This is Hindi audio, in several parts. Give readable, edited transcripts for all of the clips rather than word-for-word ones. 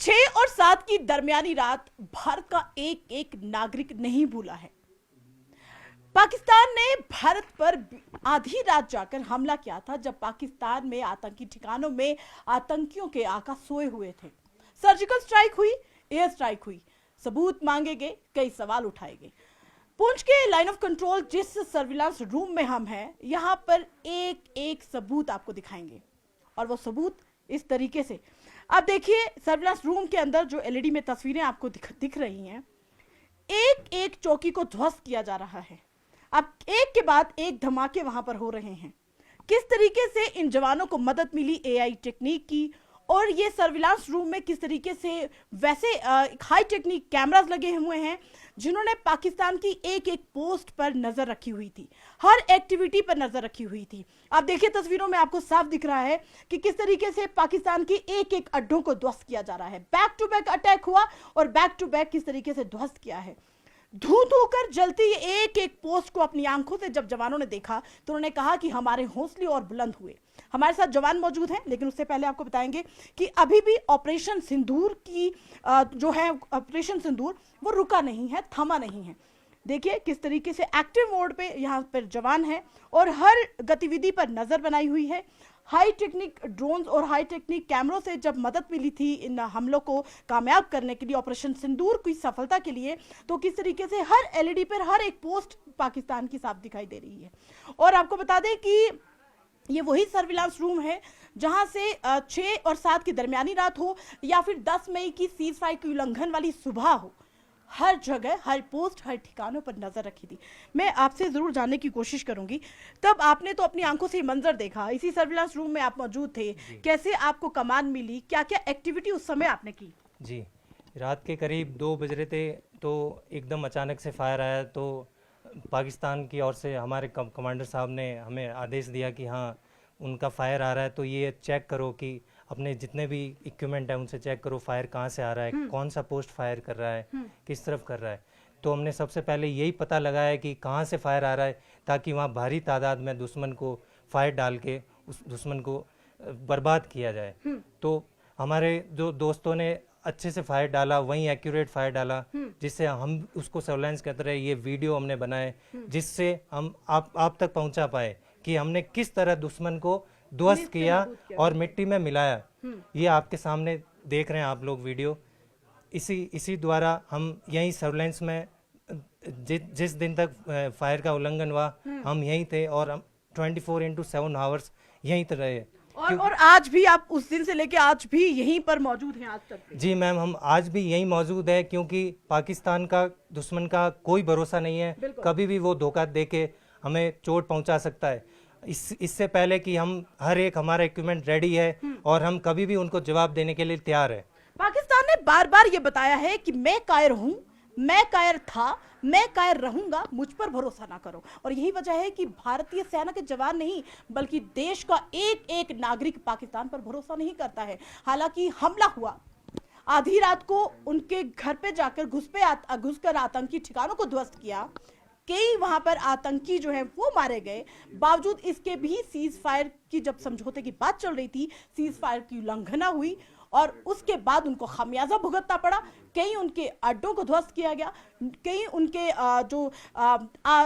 6 और 7 की दरमियानी रात भारत का एक एक नागरिक नहीं भूला है। पाकिस्तान ने भारत पर आधी रात जाकर हमला किया था, जब पाकिस्तान में आतंकी ठिकानों में आतंकियों के आका सोए हुए थे। सर्जिकल स्ट्राइक हुई, एयर स्ट्राइक हुई, सबूत मांगे गए, कई सवाल उठाए गए। पुंछ के लाइन ऑफ कंट्रोल जिस सर्विलांस रूम में हम हैं, यहां पर एक एक सबूत आपको दिखाएंगे, और वो सबूत इस तरीके से। आप देखिए, सर्विलांस रूम के अंदर जो एलईडी में तस्वीरें आपको दिख रही हैं, एक एक चौकी को ध्वस्त किया जा रहा है। अब एक के बाद एक धमाके वहां पर हो रहे हैं। किस तरीके से इन जवानों को मदद मिली एआई टेक्निक की, और ये सर्विलांस रूम में किस तरीके से वैसे हाई टेक्निक कैमरास लगे हुए हैं, जिन्होंने पाकिस्तान की एक एक पोस्ट पर नजर रखी हुई थी, हर एक्टिविटी पर नजर रखी हुई थी। आप देखिए तस्वीरों में आपको साफ दिख रहा है कि किस तरीके से पाकिस्तान की एक एक अड्डों को ध्वस्त किया जा रहा है। बैक टू बैक अटैक हुआ और बैक टू बैक किस तरीके से ध्वस्त किया है। धू धू कर जलती एक एक पोस्ट को अपनी आंखों से जब जवानों ने देखा तो उन्होंने कहा कि हमारे हौसले और बुलंद हुए। हमारे साथ जवान मौजूद हैं, लेकिन उससे पहले आपको बताएंगे कि अभी भी ऑपरेशन सिंदूर की जो है ऑपरेशन सिंदूर वो रुका नहीं है, थमा नहीं है। देखिए किस तरीके से एक्टिव मोड पे यहाँ पर जवान है और हर गतिविधि पर नजर बनाई हुई है। हाई टेक्निक ड्रोन्स और हाई टेक्निक कैमरों से जब मदद मिली थी इन हमलों को कामयाब करने के लिए, ऑपरेशन सिंदूर की सफलता के लिए, तो किस तरीके से हर एलईडी पर हर एक पोस्ट पाकिस्तान की साफ दिखाई दे रही है। और आपको बता दें कि ये वही सर्विलांस रूम है जहां से 6 और 7 की दरमियानी रात हो या फिर 10 मई की सीज फायर की उल्लंघन वाली सुबह हो, हर जगह हर पोस्ट हर ठिकानों पर नजर रखी थी। मैं आपसे जरूर जानने की कोशिश करूंगी, तब आपने तो अपनी आंखों से मंजर देखा, इसी सर्विलांस रूम में आप मौजूद थे, कैसे आपको कमान मिली, क्या क्या एक्टिविटी उस समय आपने की? जी, रात के करीब 2 बज रहे थे तो एकदम अचानक से फायर आया। तो पाकिस्तान की ओर से हमारे कमांडर साहब ने हमें आदेश दिया कि हाँ उनका फायर आ रहा है, तो ये चेक करो कि अपने जितने भी इक्विपमेंट है उनसे चेक करो फायर कहाँ से आ रहा है, कौन सा पोस्ट फायर कर रहा है, किस तरफ कर रहा है। तो हमने सबसे पहले यही पता लगाया कि कहाँ से फायर आ रहा है, ताकि वहाँ भारी तादाद में दुश्मन को फायर डाल के उस दुश्मन को बर्बाद किया जाए। तो हमारे जो दोस्तों ने अच्छे से फायर डाला, वहीं एक्यूरेट फायर डाला, जिससे हम उसको सर्वेलेंस करते रहे। ये वीडियो हमने बनाए जिससे हम आप तक पहुंचा पाए कि हमने किस तरह दुश्मन को ध्वस्त किया और मिट्टी में मिलाया। ये आपके सामने देख रहे हैं आप लोग वीडियो। इसी द्वारा हम यहीं सर्वेलेंस में जिस दिन तक फायर का उल्लंघन हुआ हम यहीं थे, और हम 24/7 आवर्स यहीं तो रहे। और आज भी आप उस दिन से लेके आज भी यहीं पर मौजूद हैं आज तक? जी मैम, हम आज भी यहीं मौजूद है, क्योंकि पाकिस्तान का दुश्मन का कोई भरोसा नहीं है, कभी भी वो धोखा देके हमें चोट पहुंचा सकता है। इससे पहले कि हम हर एक हमारा इक्विपमेंट रेडी है और हम कभी भी उनको जवाब देने के लिए तैयार है। पाकिस्तान ने बार बार ये बताया है कि मैं कायर हूं, मैं कायर था, मैं कायर रहूंगा, मुझ पर भरोसा ना करो। और यही वजह है कि भारतीय सेना के जवान नहीं बल्कि देश का एक एक नागरिक पाकिस्तान पर भरोसा नहीं करता है। हालांकि हमला हुआ, आधी रात को उनके घर पे जाकर घुसकर आतंकी ठिकानों को ध्वस्त किया, कई वहां पर आतंकी जो है वो मारे गए। बावजूद इसके भी सीज फायर की जब समझौते की बात चल रही थी, सीज फायर की उल्लंघना हुई और उसके बाद उनको खमियाजा भुगतना पड़ा। कई उनके अड्डों को ध्वस्त किया गया, कई उनके जो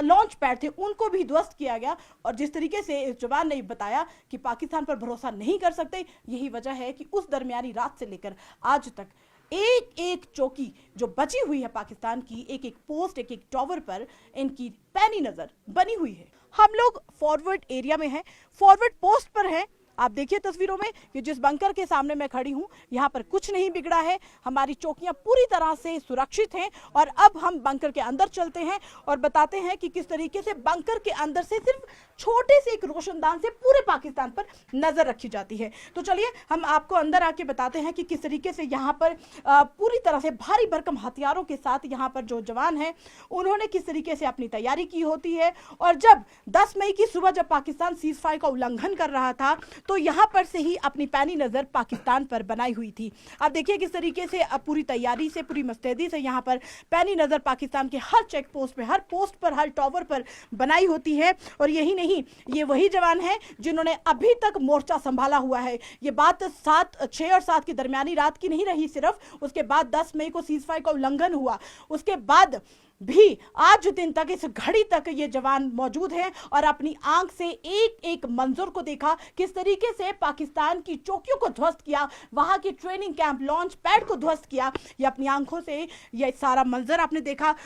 लॉन्च पैड थे उनको भी ध्वस्त किया गया। और जिस तरीके से इस जवान ने बताया कि पाकिस्तान पर भरोसा नहीं कर सकते, यही वजह है कि उस दरमियानी रात से लेकर आज तक एक एक चौकी जो बची हुई है पाकिस्तान की, एक एक पोस्ट एक एक टावर पर इनकी पैनी नजर बनी हुई है। हम लोग फॉरवर्ड एरिया में हैं, फॉरवर्ड पोस्ट पर हैं। आप देखिए तस्वीरों में कि जिस बंकर के सामने मैं खड़ी हूं, यहाँ पर कुछ नहीं बिगड़ा है, हमारी चौकियां पूरी तरह से सुरक्षित हैं। और अब हम बंकर के अंदर चलते हैं और बताते हैं कि किस तरीके से बंकर के अंदर से सिर्फ छोटे से एक रोशनदान से पूरे पाकिस्तान पर नजर रखी जाती है। तो चलिए हम आपको अंदर आके बताते हैं कि किस तरीके से यहाँ पर पूरी तरह से भारी भरकम हथियारों के साथ यहाँ पर जो जवान हैं उन्होंने किस तरीके से अपनी तैयारी की होती है। और जब 10 मई की सुबह जब पाकिस्तान सीज फायर का उल्लंघन कर रहा था, तो यहाँ पर से ही अपनी पैनी नजर पाकिस्तान पर बनाई हुई थी। अब देखिए किस तरीके से अब पूरी तैयारी से, पूरी मुस्तैदी से यहाँ पर पैनी नजर पाकिस्तान के हर चेक पोस्ट पे, हर पोस्ट पर, हर टावर पर बनाई होती है। और यही नहीं, ये वही जवान है जिन्होंने अभी तक मोर्चा संभाला हुआ है। ये बात 6 और 7 की दरमियानी रात की नहीं रही सिर्फ, उसके बाद 10 मई को सीजफायर का उल्लंघन हुआ, उसके बाद भी आज दिन तक, इस घड़ी तक ये जवान मौजूद हैं और अपनी आंख से एक एक मंजर को देखा, किस तरीके से पाकिस्तान की चौकियों को ध्वस्त किया, वहां के ट्रेनिंग कैंप, लॉन्च पैड को ध्वस्त किया। ये अपनी आंखों से ये सारा मंजर आपने देखा।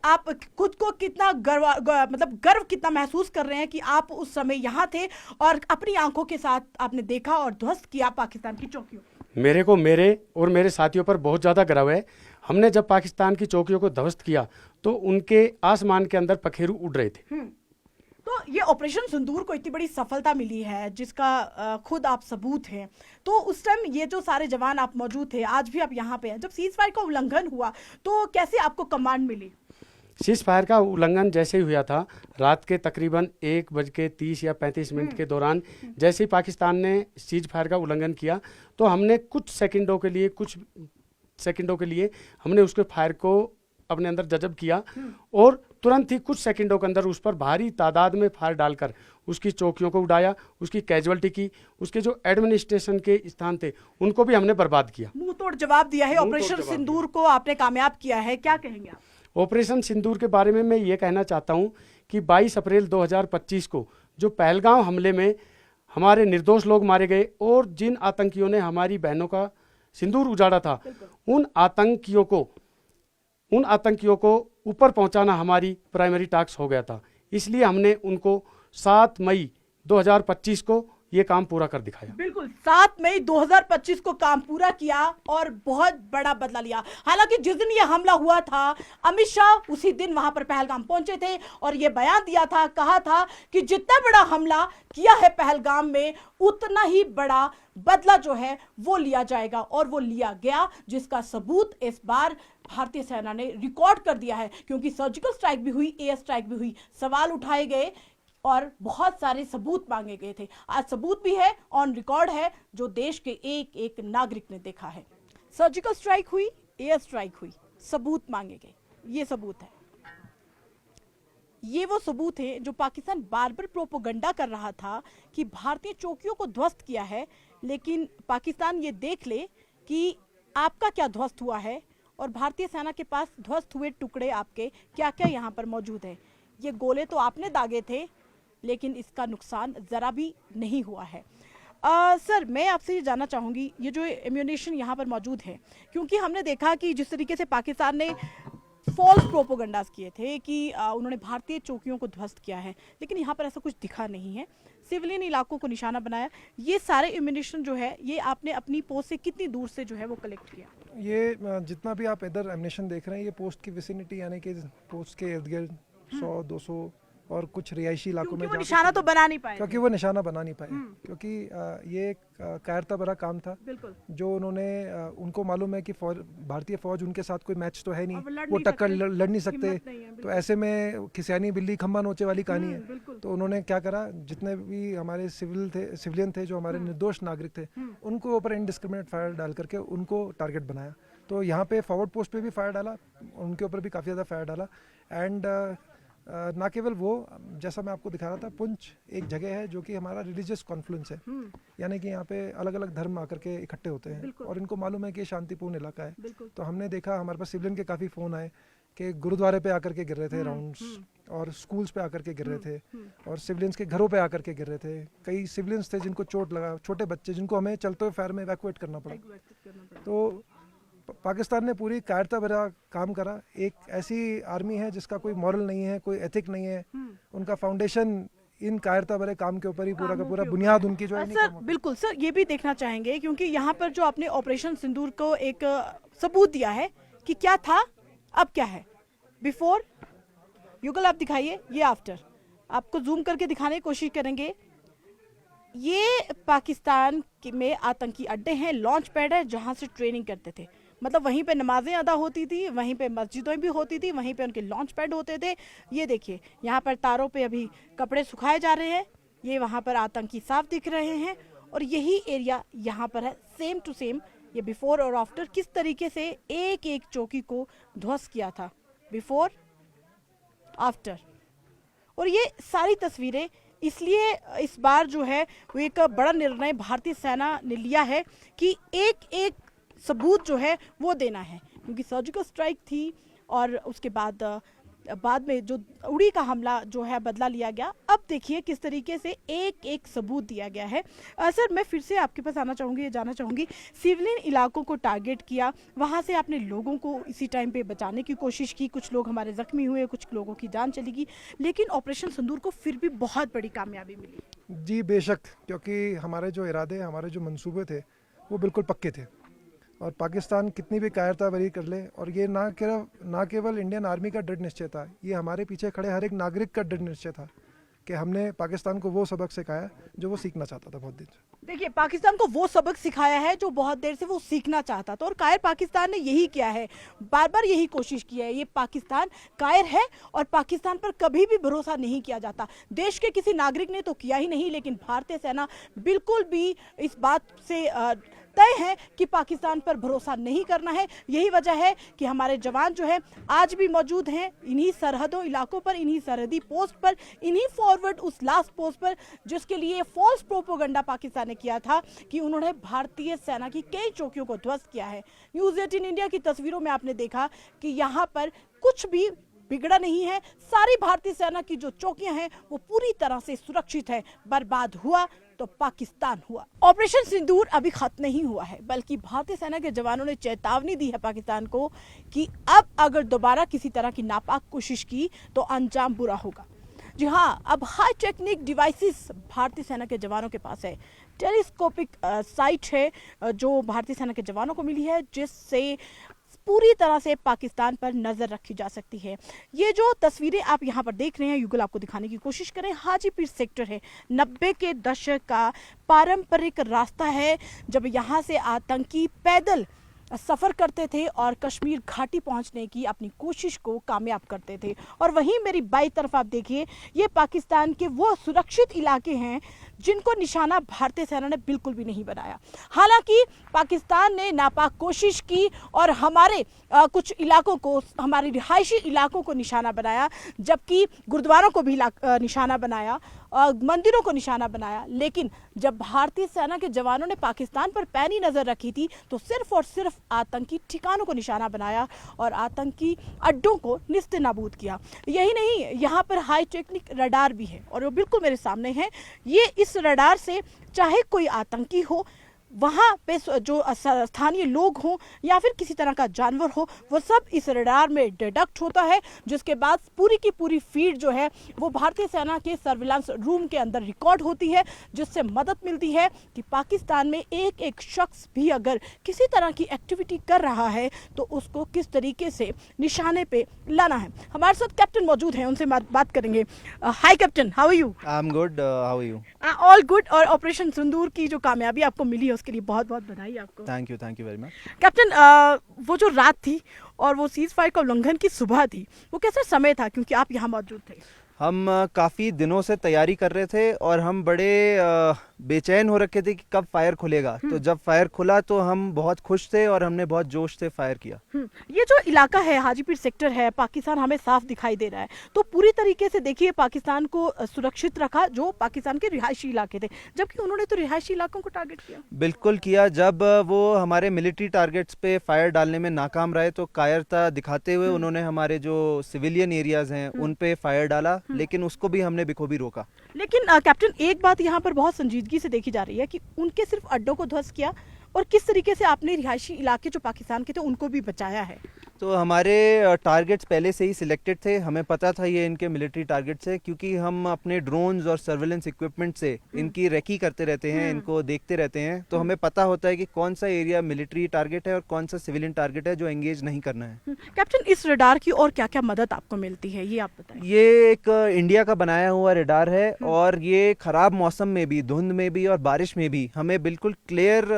आप खुद को कितना गर्व कितना महसूस कर रहे हैं कि आप उस समय यहां थे और अपनी आंखों के साथ आपने देखा और ध्वस्त किया पाकिस्तान की चौकियों। मेरे को मेरे और मेरे साथियों पर बहुत ज़्यादा गर्व है। हमने जब पाकिस्तान की चौकियों को ध्वस्त किया तो उनके आसमान के अंदर पखेरु उड़ रहे थे। तो ये ऑपरेशन सिंदूर को इतनी बड़ी सफलता मिली है जिसका खुद आप सबूत हैं। तो उस टाइम ये जो सारे जवान आप मौजूद थे, आज भी आप यहाँ पे हैं, जब सीज फायर का उल्लंघन हुआ तो कैसे आपको कमांड मिली? सीज फायर का उल्लंघन जैसे ही हुआ था, रात के तकरीबन 1:30 या 35 मिनट के दौरान जैसे ही पाकिस्तान ने सीज फायर का उल्लंघन किया तो हमने कुछ सेकंडों के लिए हमने उसके फायर को अपने अंदर जज़ब किया और तुरंत ही कुछ सेकंडों के अंदर उस पर भारी तादाद में फायर डालकर उसकी चौकियों को उड़ाया, उसकी कैजुअलिटी की, उसके जो एडमिनिस्ट्रेशन के स्थान थे उनको भी हमने बर्बाद किया। मुंह तोड़ जवाब दिया है। ऑपरेशन सिंदूर को आपने कामयाब किया है, क्या कहेंगे आप? ऑपरेशन सिंदूर के बारे में मैं ये कहना चाहता हूँ कि 22 अप्रैल 2025 को जो पहलगाम हमले में हमारे निर्दोष लोग मारे गए और जिन आतंकियों ने हमारी बहनों का सिंदूर उजाड़ा था, उन आतंकियों को ऊपर पहुंचाना हमारी प्राइमरी टास्क हो गया था। इसलिए हमने उनको 7 मई 2025 को ये काम पूरा कर दिखाया। बिल्कुल, 7 मई 2025 को काम पूरा किया और बहुत बड़ा बदला लिया। हालांकि जिस दिन ये हमला हुआ था, अमित शाह उसी दिन वहां पर पहलगाम पहुंचे थे और ये बयान दिया था, कहा था कि जितना बड़ा हमला किया है पहलगाम में, उतना ही बड़ा बदला जो है वो लिया जाएगा। और वो लिया गया, जिसका सबूत इस बार भारतीय सेना ने रिकॉर्ड कर दिया है, क्योंकि सर्जिकल स्ट्राइक भी हुई, एयर स्ट्राइक भी हुई, सवाल उठाए गए और बहुत सारे सबूत मांगे गए थे। आज सबूत भी है, ऑन रिकॉर्ड है, जो देश के एक एक नागरिक ने देखा है। सर्जिकल स्ट्राइक हुई, एयर स्ट्राइक हुई, सबूत मांगे गए, ये सबूत है। ये वो सबूत है जो पाकिस्तान बार बार प्रोपोगंडा कर रहा था कि भारतीय चौकियों को ध्वस्त किया है, लेकिन पाकिस्तान ये देख ले कि आपका क्या ध्वस्त हुआ है और भारतीय सेना के पास ध्वस्त हुए टुकड़े आपके क्या क्या यहाँ पर मौजूद है। ये गोले तो आपने दागे थे, लेकिन इसका नुकसान जरा भी नहीं हुआ है। सर, मैं आपसे ये जानना चाहूँगी, ये जो एम्यूनेशन यहाँ पर मौजूद है, क्योंकि हमने देखा कि जिस तरीके से पाकिस्तान ने फॉल्स प्रोपोगंडास किए थे कि उन्होंने भारतीय चौकियों को ध्वस्त किया है, लेकिन यहाँ पर ऐसा कुछ दिखा नहीं है। सिविलियन इलाकों को निशाना बनाया। ये सारे एम्यूनेशन जो है, ये आपने अपनी पोस्ट से कितनी दूर से जो है वो कलेक्ट किया? ये जितना भी आप इधर एम्यूनेशन देख रहे हैं, ये पोस्ट की विसिनिटी यानी कि पोस्ट के इर्द गिर्द 100-200 और कुछ रिहायशी इलाकों में, वो निशाना तो बना नहीं पाए, क्योंकि वो निशाना बना नहीं पाए, क्योंकि ये एक कायरता भरा काम था जो उन्होंने, उनको मालूम है कि भारतीय फौज उनके साथ कोई मैच तो है नहीं, वो टक्कर लड़ नहीं सकते, तो ऐसे में खिसियानी बिल्ली खम्बा नोचे वाली कहानी है। तो उन्होंने क्या करा, जितने भी हमारे सिविलियन थे जो हमारे निर्दोष नागरिक थे, उनको ऊपर इनडिस्क्रिमिनेट फायर डाल करके उनको टारगेट बनाया। तो यहाँ पे फॉरवर्ड पोस्ट पे भी फायर डाला, उनके ऊपर भी काफ़ी ज़्यादा फायर डाला। एंड ना केवल वो, जैसा मैं आपको दिखा रहा था, पुंछ एक जगह है जो कि हमारा रिलीजियस कॉन्फ्लुएंस है, यानी कि यहाँ पे अलग अलग धर्म आकर के इकट्ठे होते हैं और इनको मालूम है कि शांतिपूर्ण इलाका है। तो हमने देखा, हमारे पास सिविलियन के काफ़ी फ़ोन आए कि गुरुद्वारे पे आकर के गिर रहे थे राउंड्स, और स्कूल्स पे आकर के गिर रहे थे, और सिविलियंस के घरों पे आकर के गिर रहे थे। कई सिविलियंस थे जिनको चोट लगा, छोटे बच्चे जिनको हमें चलते हुए फायर में इवैक्यूएट करना पड़ा। तो पाकिस्तान ने पूरी कायरता भरा काम करा। एक ऐसी आर्मी है जिसका कोई मॉरल नहीं है, कोई एथिक नहीं है, उनका फाउंडेशन इन कायरता भरे काम के ऊपर ही पूरा का पूरा बुनियाद उनकी जो है। सर बिल्कुल सर, ये भी देखना चाहेंगे, क्योंकि यहाँ पर जो आपने ऑपरेशन सिंदूर को एक सबूत दिया है कि क्या था, अब क्या है। बिफोर युगल आप दिखाइए, ये आफ्टर, आपको जूम करके दिखाने की कोशिश करेंगे। ये पाकिस्तान में आतंकी अड्डे हैं, लॉन्च पैड है जहाँ से ट्रेनिंग करते थे, मतलब वहीं पे नमाजें अदा होती थी, वहीं पे मस्जिदें भी होती थी, वहीं पे उनके लॉन्च पैड होते थे। ये देखिए, यहाँ पर तारों पे अभी कपड़े सुखाए जा रहे हैं, ये वहाँ पर आतंकी साफ दिख रहे हैं, और यही एरिया यहाँ पर है, सेम टू सेम। ये बिफोर और आफ्टर किस तरीके से एक एक चौकी को ध्वस्त किया था, बिफोर आफ्टर। और ये सारी तस्वीरें इसलिए इस बार जो है वो एक बड़ा निर्णय भारतीय सेना ने लिया है कि एक एक सबूत जो है वो देना है, क्योंकि सर्जिकल स्ट्राइक थी और उसके बाद में जो उड़ी का हमला जो है बदला लिया गया। अब देखिए किस तरीके से एक एक सबूत दिया गया है। सर, मैं फिर से आपके पास आना चाहूँगी, ये जानना चाहूँगी, सिविलियन इलाकों को टारगेट किया, वहाँ से आपने लोगों को इसी टाइम पे बचाने की कोशिश की, कुछ लोग हमारे जख्मी हुए, कुछ लोगों की जान चली गई, लेकिन ऑपरेशन सिंदूर को फिर भी बहुत बड़ी कामयाबी मिली। जी बेशक, क्योंकि हमारे जो इरादे, हमारे जो मंसूबे थे वो बिल्कुल पक्के थे, और पाकिस्तान कितनी भी कायरतावरी कर ले, और ये ना केवल इंडियन आर्मी का दृढ़ निश्चय था, ये हमारे पीछे खड़े हर एक नागरिक का दृढ़ निश्चय था कि हमने पाकिस्तान को वो सबक सिखाया जो वो सीखना चाहता था बहुत देर से। देखिए, पाकिस्तान को वो सबक सिखाया है जो बहुत देर से वो सीखना चाहता था, और कायर पाकिस्तान ने यही किया है, बार बार यही कोशिश की है। ये पाकिस्तान कायर है और पाकिस्तान पर कभी भी भरोसा नहीं किया जाता। देश के किसी नागरिक ने तो किया ही नहीं, लेकिन भारतीय सेना बिल्कुल भी इस बात से तय है कि पाकिस्तान पर भरोसा नहीं करना है। यही वजह है कि हमारे जवान जो है आज भी मौजूद हैं इन्हीं सरहदों इलाकों पर, इन्हीं सरहदी पोस्ट पर, इन्हीं फॉरवर्ड उस लास्ट पोस्ट पर, जिसके लिए फॉल्स प्रोपोगंडा पाकिस्तान ने किया था कि उन्होंने भारतीय सेना की कई चौकियों को ध्वस्त किया है। न्यूज़ 18 इंडिया की तस्वीरों में आपने देखा कि यहाँ पर कुछ भी बिगड़ा नहीं है। सारी भारतीय सेना की जो चौकियां हैं वो पूरी तरह से सुरक्षित है। बर्बाद हुआ तो पाकिस्तान हुआ। ऑपरेशन सिंदूर अभी खत्म नहीं हुआ है, बल्कि भारतीय सेना के जवानों ने चेतावनी दी है पाकिस्तान को कि अब अगर दोबारा किसी तरह की नापाक कोशिश की तो अंजाम बुरा होगा। जी हाँ, अब हाई टेक्निक डिवाइसेस भारतीय सेना के जवानों के पास है। टेलीस्कोपिक साइट है जो भारतीय सेना के जवानों को मिली है, जिससे पूरी तरह से पाकिस्तान पर नजर रखी जा सकती है। ये जो तस्वीरें आप यहाँ पर देख रहे हैं, युगल आपको दिखाने की कोशिश करें, हाजीपीर सेक्टर है। 90 के दशक का पारंपरिक रास्ता है जब यहाँ से आतंकी पैदल सफ़र करते थे और कश्मीर घाटी पहुंचने की अपनी कोशिश को कामयाब करते थे। और वहीं मेरी बाईं तरफ आप देखिए, ये पाकिस्तान के वो सुरक्षित इलाके हैं जिनको निशाना भारतीय सेना ने बिल्कुल भी नहीं बनाया। हालांकि पाकिस्तान ने नापाक कोशिश की और हमारे कुछ इलाकों को, हमारे रिहायशी इलाकों को निशाना बनाया, जबकि गुरुद्वारों को भी निशाना बनाया, मंदिरों को निशाना बनाया। लेकिन जब भारतीय सेना के जवानों ने पाकिस्तान पर पैनी नजर रखी थी तो सिर्फ और सिर्फ आतंकी ठिकानों को निशाना बनाया और आतंकी अड्डों को निस्ते नाबूद किया। यही नहीं, यहाँ पर हाई टेक्निक रडार भी है और वो बिल्कुल मेरे सामने है। ये इस रडार से चाहे कोई आतंकी हो, वहाँ पे जो स्थानीय लोग हों या फिर किसी तरह का जानवर हो, वो सब इस रडार में डिटेक्ट होता है, जिसके बाद पूरी की पूरी फीड जो है वो भारतीय सेना के सर्विलांस रूम के अंदर रिकॉर्ड होती है, जिससे मदद मिलती है कि पाकिस्तान में एक एक शख्स भी अगर किसी तरह की एक्टिविटी कर रहा है तो उसको किस तरीके से निशाने पे लाना है। हमारे साथ कैप्टन मौजूद हैं, उनसे बात करेंगे। Hi captain, how are you? I am good, how are you? All good. और ऑपरेशन सिंदूर की जो कामयाबी आपको मिली है उसके लिए बहुत बहुत बधाई आपको। Thank you very much. Captain, वो जो रात थी और वो सीज फायर का उल्लंघन की सुबह थी, वो कैसा समय था, क्योंकि आप यहाँ मौजूद थे? हम काफ़ी दिनों से तैयारी कर रहे थे और हम बड़े बेचैन हो रखे थे कि कब फायर खुलेगा। तो जब फायर खुला तो हम बहुत खुश थे और हमने बहुत जोश से फायर किया। ये जो इलाका है, हाजीपीर सेक्टर है, पाकिस्तान हमें साफ दिखाई दे रहा है, तो पूरी तरीके से देखिए पाकिस्तान को सुरक्षित रखा जो पाकिस्तान के रिहायशी इलाके थे, जबकि उन्होंने तो रिहायशी इलाकों को टारगेट किया। बिल्कुल किया। जब वो हमारे मिलिट्री टारगेट्स पे फायर डालने में नाकाम रहे तो कायरता दिखाते हुए उन्होंने हमारे जो सिविलियन एरियाज हैं उन पे फायर डाला, लेकिन उसको भी हमने बिखूबी रोका। लेकिन कैप्टन, एक बात यहाँ पर बहुत संजीदगी से देखी जा रही है कि उनके सिर्फ अड्डों को ध्वस्त किया और किस तरीके से आपने रिहायशी इलाके जो पाकिस्तान के थे उनको भी बचाया है। तो हमारे टारगेट्स पहले से ही सिलेक्टेड थे, हमें पता था ये इनके मिलिट्री टारगेट्स है, क्योंकि हम अपने ड्रोन्स और सर्वेलेंस इक्विपमेंट से इनकी रेकी करते रहते हैं, इनको देखते रहते हैं, तो हमें पता होता है कि कौन सा एरिया मिलिट्री टारगेट है और कौन सा सिविलियन टारगेट है जो एंगेज नहीं करना है। कैप्टन, इस रडार की और क्या क्या मदद आपको मिलती है, ये आप बताएं। ये एक इंडिया का बनाया हुआ रडार है और ये खराब मौसम में भी, धुंध में भी और बारिश में भी हमें बिल्कुल क्लियर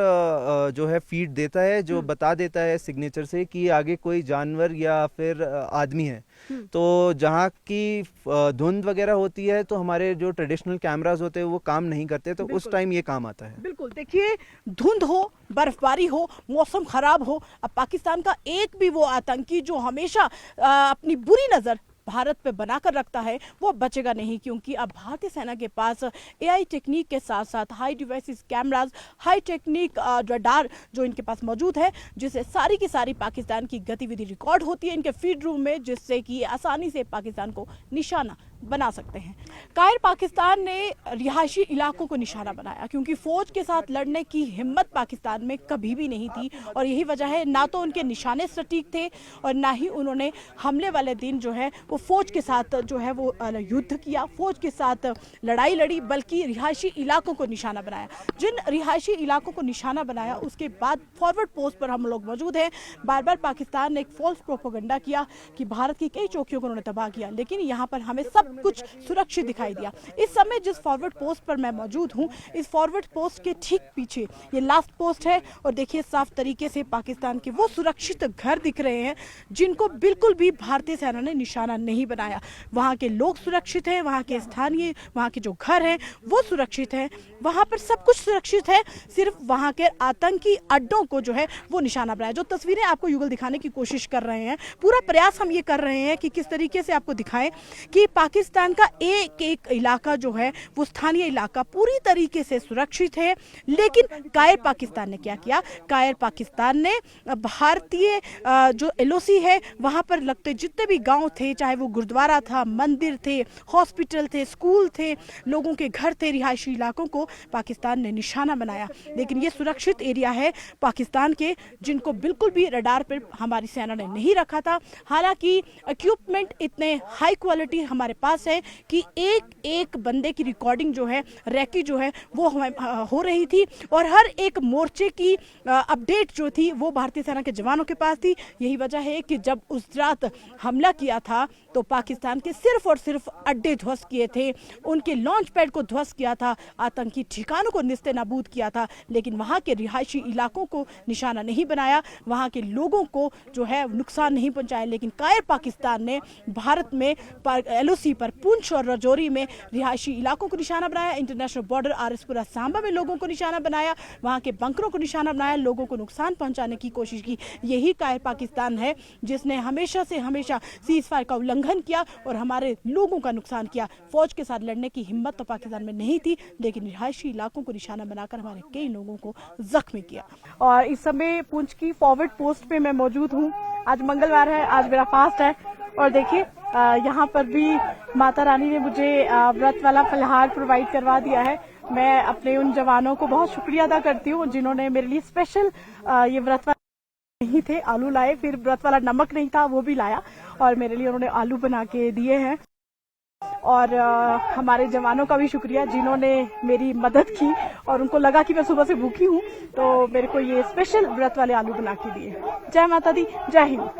जो है फीड देता है, जो बता देता है सिग्नेचर से कि आगे कोई जानवर या फिर आदमी है। तो जहाँ की धुंध वगैरह होती है तो हमारे जो ट्रेडिशनल कैमरास होते हैं वो काम नहीं करते, तो उस टाइम ये काम आता है। बिल्कुल, देखिए धुंध हो, बर्फबारी हो, मौसम खराब हो, अब पाकिस्तान का एक भी वो आतंकी जो हमेशा अपनी बुरी नजर भारत पे बनाकर रखता है वो बचेगा नहीं, क्योंकि अब भारतीय सेना के पास एआई टेक्निक के साथ साथ high devices cameras, high technique radar जो इनके पास मौजूद है, जिससे सारी की सारी पाकिस्तान की गतिविधि रिकॉर्ड होती है इनके फीड रूम में, जिससे कि आसानी से पाकिस्तान को निशाना बना सकते हैं। कायर पाकिस्तान ने रिहायशी इलाकों को निशाना बनाया, क्योंकि फौज के साथ लड़ने की हिम्मत पाकिस्तान में कभी भी नहीं थी, और यही वजह है ना तो उनके निशाने सटीक थे और ना ही उन्होंने हमले वाले दिन जो है वो फौज के साथ जो है वो युद्ध किया, फौज के साथ लड़ाई लड़ी, बल्कि रिहायशी इलाकों को निशाना बनाया। जिन रिहायशी इलाकों को निशाना बनाया उसके बाद फॉरवर्ड पोस्ट पर हम लोग मौजूद हैं। बार बार पाकिस्तान ने एक फॉल्स प्रोपेगेंडा किया कि भारत की कई चौकियों को उन्होंने तबाह किया, लेकिन यहाँ पर हमें सब कुछ सुरक्षित दिखाई दिया। इस समय जिस फॉरवर्ड पोस्ट पर मैं मौजूद हूँ, इस फॉरवर्ड पोस्ट के ठीक पीछे ये लास्ट पोस्ट है, और देखिए साफ तरीके से पाकिस्तान के वो सुरक्षित घर दिख रहे हैं जिनको बिल्कुल भी भारतीय सेना ने निशाना नहीं बनाया। वहाँ के लोग सुरक्षित हैं, वहाँ के स्थानीय, वहाँ के जो घर हैं वो सुरक्षित हैं, वहाँ पर सब कुछ सुरक्षित है, सिर्फ वहाँ के आतंकी अड्डों को जो है वो निशाना बनाया। जो तस्वीरें आपको युगल दिखाने की कोशिश कर रहे हैं, पूरा प्रयास हम ये कर रहे हैं कि किस तरीके से आपको दिखाएं कि पाकिस्तान का एक एक इलाका जो है वो स्थानीय इलाका पूरी तरीके से सुरक्षित है। लेकिन कायर पाकिस्तान ने क्या किया? कायर पाकिस्तान ने भारतीय जो एलओसी है वहाँ पर लगते जितने भी गांव थे, चाहे वो गुरुद्वारा था, मंदिर थे, हॉस्पिटल थे, स्कूल थे, लोगों के घर थे, रिहायशी इलाकों को पाकिस्तान ने निशाना बनाया। लेकिन ये सुरक्षित एरिया है पाकिस्तान के, जिनको बिल्कुल भी रडार पर हमारी सेना ने नहीं रखा था। हालांकि इक्विपमेंट इतने हाई क्वालिटी हमारे पास है कि एक एक बंदे की रिकॉर्डिंग जो है, रैकी जो है वो हो रही थी, और हर एक मोर्चे की अपडेट जो थी वो भारतीय सेना के जवानों के पास थी। यही वजह है कि जब उस रात हमला किया था तो पाकिस्तान के सिर्फ और सिर्फ अड्डे ध्वस्त किए थे, उनके लॉन्च पैड को ध्वस्त किया था, आतंकी ठिकानों को निस्ते नाबूद किया था, लेकिन वहाँ के रिहायशी इलाकों को निशाना नहीं बनाया, वहाँ के लोगों को जो है नुकसान नहीं पहुँचाया। लेकिन कायर पाकिस्तान ने भारत में एलओसी पर पुंछ और राजौरी में रिहायशी इलाकों को निशाना बनाया, इंटरनेशनल बॉर्डर आरएसपुरा सांबा में लोगों को निशाना बनाया, वहाँ के बंकरों को निशाना बनाया, लोगों को नुकसान पहुँचाने की कोशिश की। यही कायर पाकिस्तान है जिसने हमेशा से हमेशा सीज फायर का उल्लंघन किया और हमारे लोगों का नुकसान किया। फौज के साथ लड़ने की हिम्मत तो पाकिस्तान में नहीं थी, लेकिन रिहायशी इलाकों को निशाना बनाकर हमारे कई लोगों को जख्मी किया। और इस समय पुंछ की फॉरवर्ड पोस्ट पे मैं मौजूद हूँ। आज मंगलवार है, आज मेरा फास्ट है, और देखिए यहाँ पर भी माता रानी ने मुझे व्रत वाला फलहार प्रोवाइड करवा दिया है। मैं अपने उन जवानों को बहुत शुक्रिया अदा करती हूँ जिन्होंने मेरे लिए स्पेशल ये व्रत वाला नहीं थे, आलू लाए, फिर व्रत वाला नमक नहीं था वो भी लाया, और मेरे लिए उन्होंने आलू बना के दिए हैं। और हमारे जवानों का भी शुक्रिया जिन्होंने मेरी मदद की, और उनको लगा कि मैं सुबह से भूखी हूँ तो मेरे को ये स्पेशल व्रत वाले आलू बना के दिए। जय माता दी, जय हिंद।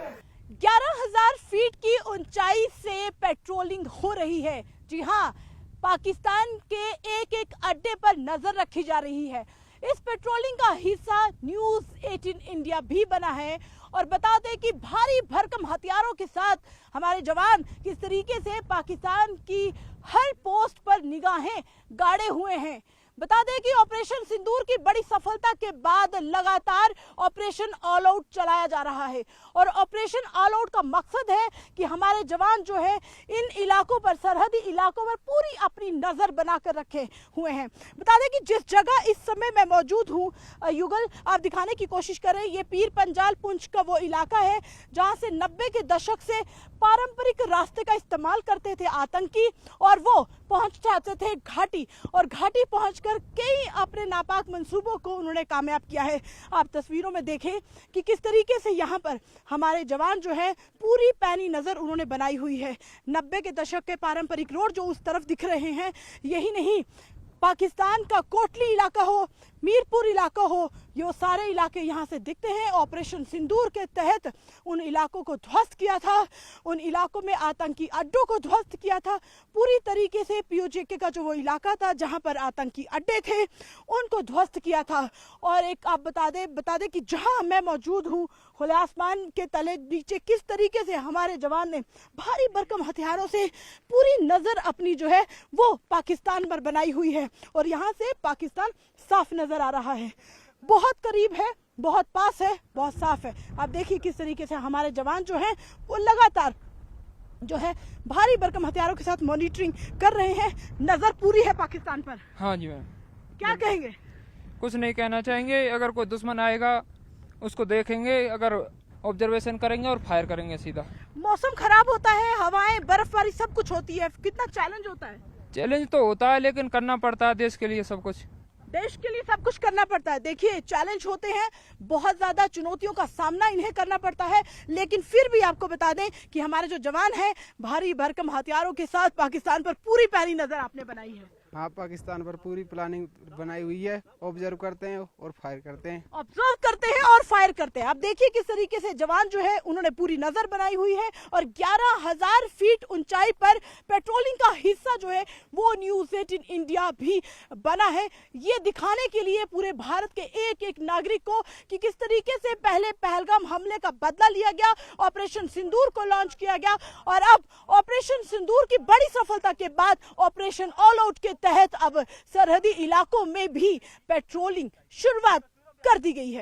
11,000 फीट की ऊंचाई से पेट्रोलिंग हो रही है। जी हाँ, पाकिस्तान के एक एक अड्डे पर नजर रखी जा रही है। इस पेट्रोलिंग का हिस्सा न्यूज़ 18 इंडिया भी बना है, और बता दें कि भारी भरकम हथियारों के साथ हमारे जवान किस तरीके से पाकिस्तान की हर पोस्ट पर निगाहें गाड़े हुए हैं। बता दें कि ऑपरेशन सिंदूर की बड़ी सफलता के बाद लगातार ऑपरेशन ऑल आउट चलाया जा रहा है, और ऑपरेशन ऑल आउट का मकसद है कि हमारे जवान जो है इन इलाकों पर, सरहदी इलाकों पर पूरी अपनी नजर बनाकर रखे हुए हैं। बता दें कि जिस जगह इस समय मैं मौजूद हूँ, युगल आप दिखाने की कोशिश करें, ये पीर पंजाल पुंछ का वो इलाका है जहाँ से 90 के दशक से पारंपरिक रास्ते का इस्तेमाल करते थे आतंकी, और वो पहुंच जाते थे घाटी, और घाटी पहुंचकर कई अपने नापाक मंसूबों को उन्होंने कामयाब किया है। आप तस्वीरों में देखें कि किस तरीके से यहाँ पर हमारे जवान जो है पूरी पैनी नजर उन्होंने बनाई हुई है। 90 के दशक के पारंपरिक रोड जो उस तरफ दिख रहे हैं, यही नहीं पाकिस्तान का कोटली इलाका हो, मीरपुर इलाका हो, ये सारे इलाके यहाँ से दिखते हैं। ऑपरेशन सिंदूर के तहत उन इलाकों को ध्वस्त किया था, उन इलाकों में आतंकी अड्डों को ध्वस्त किया था, पूरी तरीके से पीओजेके का जो वो इलाका था जहाँ पर आतंकी अड्डे थे उनको ध्वस्त किया था। और एक आप बता दें कि जहाँ मैं मौजूद हूँ खुले आसमान के तले नीचे किस तरीके से हमारे जवान ने भारी भरकम हथियारों से पूरी नजर अपनी जो है वो पाकिस्तान पर बनाई हुई है और यहाँ से पाकिस्तान साफ नजर आ रहा है, बहुत करीब है, बहुत पास है, बहुत साफ है। आप देखिए किस तरीके से हमारे जवान जो हैं वो लगातार जो है भारी भरकम हथियारों के साथ मॉनिटरिंग कर रहे हैं, नजर पूरी है पाकिस्तान पर। हाँ जी मैम, क्या कहेंगे? कुछ नहीं कहना चाहेंगे। अगर कोई दुश्मन आएगा उसको देखेंगे, अगर ऑब्जर्वेशन करेंगे और फायर करेंगे सीधा। मौसम खराब होता है, हवाएं, बर्फबारी सब कुछ होती है, कितना चैलेंज होता है? चैलेंज तो होता है लेकिन करना पड़ता है देश के लिए सब कुछ। देश के लिए सब कुछ करना पड़ता है। देखिए चैलेंज होते हैं, बहुत ज्यादा चुनौतियों का सामना इन्हें करना पड़ता है, लेकिन फिर भी आपको बता दें कि हमारे जो जवान हैं भारी भरकम हथियारों के साथ पाकिस्तान पर पूरी पैनी नजर आपने बनाई है। हाँ, पाकिस्तान पर पूरी प्लानिंग बनाई हुई है, ऑब्जर्व करते हैं और फायर करते हैं। ऑब्जर्व करते हैं और फायर करते हैं। आप देखिए किस तरीके से जवान जो है उन्होंने पूरी नजर बनाई हुई है और 11,000 फीट ऊंचाई पर पेट्रोलिंग का हिस्सा जो है वो न्यूज़ 18 इंडिया भी बना है, ये दिखाने के लिए पूरे भारत के एक एक नागरिक को कि किस तरीके से पहले पहलगाम हमले का बदला लिया गया, ऑपरेशन सिंदूर को लॉन्च किया गया और अब ऑपरेशन सिंदूर की बड़ी सफलता के बाद ऑपरेशन ऑल आउट के तहत अब सरहदी इलाकों में भी पेट्रोलिंग शुरुआत कर दी गई है।